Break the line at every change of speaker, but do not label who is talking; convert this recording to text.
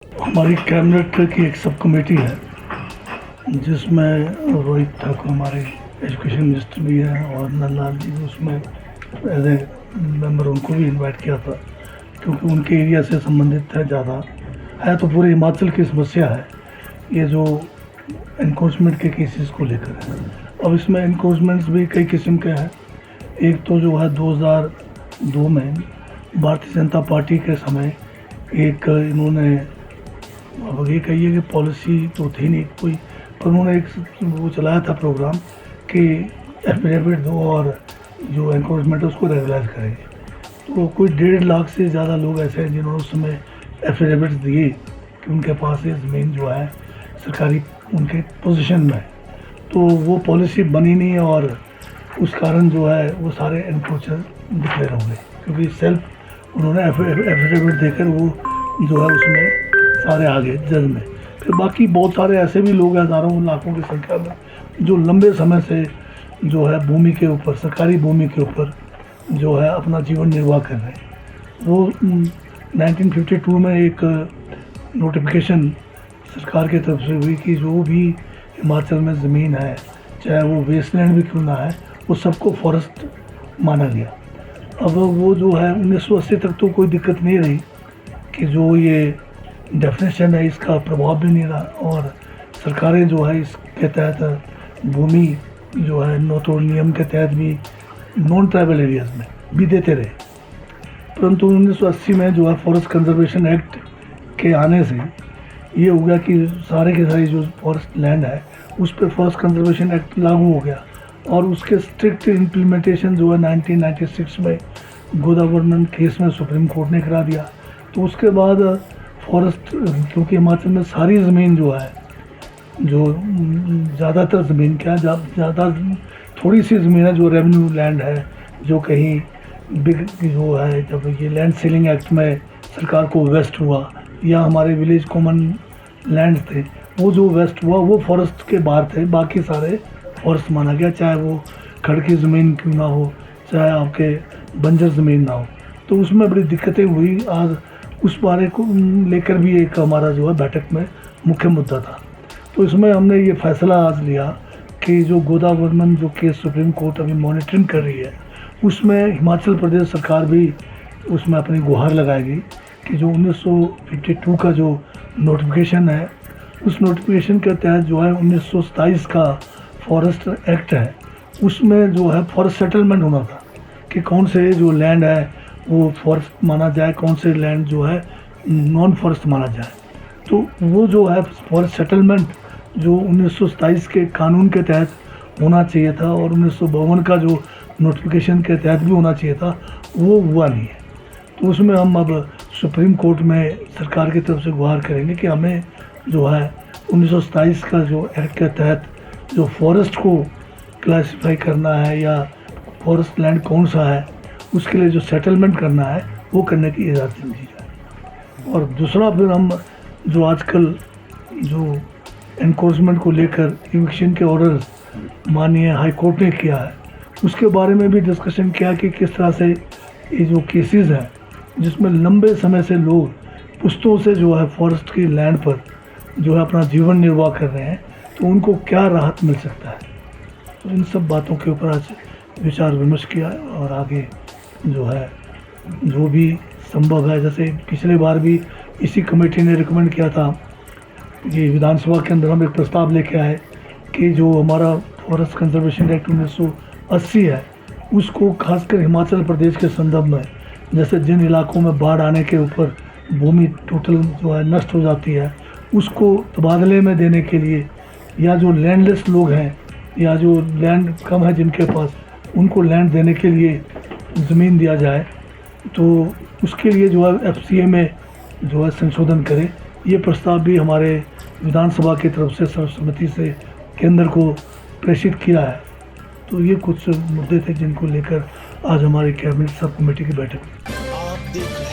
हमारी कैबिनेट की एक सब कमेटी है जिसमें रोहित ठाकुर हमारे एजुकेशन मिनिस्टर भी हैं और नंदलाल जी उसमें एज ए मेंबर उनको भी इनवाइट किया था क्योंकि उनके एरिया से संबंधित है। ज़्यादा है तो पूरे हिमाचल की समस्या है ये जो इनक्रोचमेंट के केसेस को लेकर है। अब इसमें इनक्रोचमेंट्स भी कई किस्म के हैं। एक तो जो है 2002 में भारतीय जनता पार्टी के समय एक इन्होंने, अब ये कहिए कि पॉलिसी तो थी नहीं कोई, पर उन्होंने एक वो चलाया था प्रोग्राम कि एफिडेविट दो और जो एनक्रोचमेंट है उसको रेगुलाइज करेंगे। तो कोई 1.5 लाख से ज़्यादा लोग ऐसे हैं जिन्होंने उस समय एफिडेविट्स दिए कि उनके पास ये ज़मीन जो है सरकारी उनके पोजीशन में है। तो वो पॉलिसी बनी नहीं और उस कारण जो है वो सारे एनक्रोचर डिक्लेयर हो गए क्योंकि सेल्फ उन्होंने एफिडेविट देकर वो जो है उसमें सारे आगे जज में। फिर बाकी बहुत सारे ऐसे भी लोग हैं हज़ारों लाखों की संख्या में जो लंबे समय से जो है भूमि के ऊपर, सरकारी भूमि के ऊपर जो है अपना जीवन निर्वाह कर रहे हैं। वो 1952 में एक नोटिफिकेशन सरकार की तरफ से हुई कि जो भी हिमाचल में ज़मीन है चाहे वो वेस्टलैंड भी क्यों ना है वो सबको फॉरेस्ट माना गया। अब वो जो है 1980 तक तो कोई दिक्कत नहीं रही कि जो ये डेफिनेशन है इसका प्रभाव भी नहीं रहा और सरकारें जो है इसके तहत भूमि जो है नो तोड़ नियम के तहत भी नॉन ट्राइबल एरियाज़ में भी देते रहे। परंतु 1980 में जो है फॉरेस्ट कंजर्वेशन एक्ट के आने से ये हो गया कि सारे के सारे जो फॉरेस्ट लैंड है उस पर फॉरेस्ट कंजर्वेशन एक्ट लागू हो गया और उसके स्ट्रिक्ट इम्प्लीमेंटेशन जो है 1996 में गोदावरी केस में सुप्रीम कोर्ट ने करा दिया। तो उसके बाद फॉरेस्ट, क्योंकि हिमाचल में सारी ज़मीन जो है जो ज़्यादातर ज़मीन क्या ज़्यादा थोड़ी सी ज़मीन है जो रेवेन्यू लैंड है जो कहीं बिग जो है जब ये लैंड सीलिंग एक्ट में सरकार को वेस्ट हुआ या हमारे विलेज कॉमन लैंड थे वो जो वेस्ट हुआ वो फॉरेस्ट के बाहर थे, बाकी सारे फॉरेस्ट माना गया चाहे वो खड़ की ज़मीन क्यों ना हो चाहे आपके बंजर ज़मीन ना हो। तो उसमें बड़ी दिक्कतें हुई। आज उस बारे को लेकर भी एक हमारा जो है बैठक में मुख्य मुद्दा था। तो इसमें हमने ये फैसला आज लिया कि जो गोदावरी जो केस सुप्रीम कोर्ट अभी मॉनिटरिंग कर रही है उसमें हिमाचल प्रदेश सरकार भी उसमें अपनी गुहार लगाएगी कि जो 1952 का जो नोटिफिकेशन है उस नोटिफिकेशन के तहत जो है 1927 का फॉरेस्ट एक्ट है उसमें जो है फॉरेस्ट सेटलमेंट होना था कि कौन से जो लैंड है वो फॉरेस्ट माना जाए, कौन से लैंड जो है नॉन फॉरेस्ट माना जाए। तो वो जो है फॉरेस्ट सेटलमेंट जो 1927 के कानून के तहत होना चाहिए था और 1952 का जो नोटिफिकेशन के तहत भी होना चाहिए था वो हुआ नहीं है। तो उसमें हम अब सुप्रीम कोर्ट में सरकार की तरफ से गुहार करेंगे कि हमें जो है 1927 का जो एक्ट के तहत जो फॉरेस्ट को क्लासिफाई करना है या फॉरेस्ट लैंड कौन सा है उसके लिए जो सेटलमेंट करना है वो करने की इजाज़त दी जाए। और दूसरा फिर हम जो आजकल जो एनक्रोचमेंट को लेकर इविक्शन के ऑर्डर्स माननीय हाई कोर्ट ने किया है उसके बारे में भी डिस्कशन किया कि किस तरह से ये जो केसेस हैं जिसमें लंबे समय से लोग पुश्तों से जो है फॉरेस्ट की लैंड पर जो है अपना जीवन निर्वाह कर रहे हैं तो उनको क्या राहत मिल सकता है। तो इन सब बातों के ऊपर आज विचार विमर्श किया और आगे जो है जो भी संभव है, जैसे पिछले बार भी इसी कमेटी ने रिकमेंड किया था कि विधानसभा के अंदर हम एक प्रस्ताव लेके आए कि जो हमारा फॉरेस्ट कंजर्वेशन एक्ट 1980 है उसको खासकर हिमाचल प्रदेश के संदर्भ में जैसे जिन इलाकों में बाढ़ आने के ऊपर भूमि टोटल जो है नष्ट हो जाती है उसको तबादले में देने के लिए या जो लैंडलेस लोग हैं या जो लैंड कम है जिनके पास उनको लैंड देने के लिए ज़मीन दिया जाए तो उसके लिए जो है FCA में जो है संशोधन करे। ये प्रस्ताव भी हमारे विधानसभा की तरफ से सर्वसम्मति से केंद्र को प्रेषित किया है। तो ये कुछ मुद्दे थे जिनको लेकर आज हमारी कैबिनेट सब कमेटी की बैठक।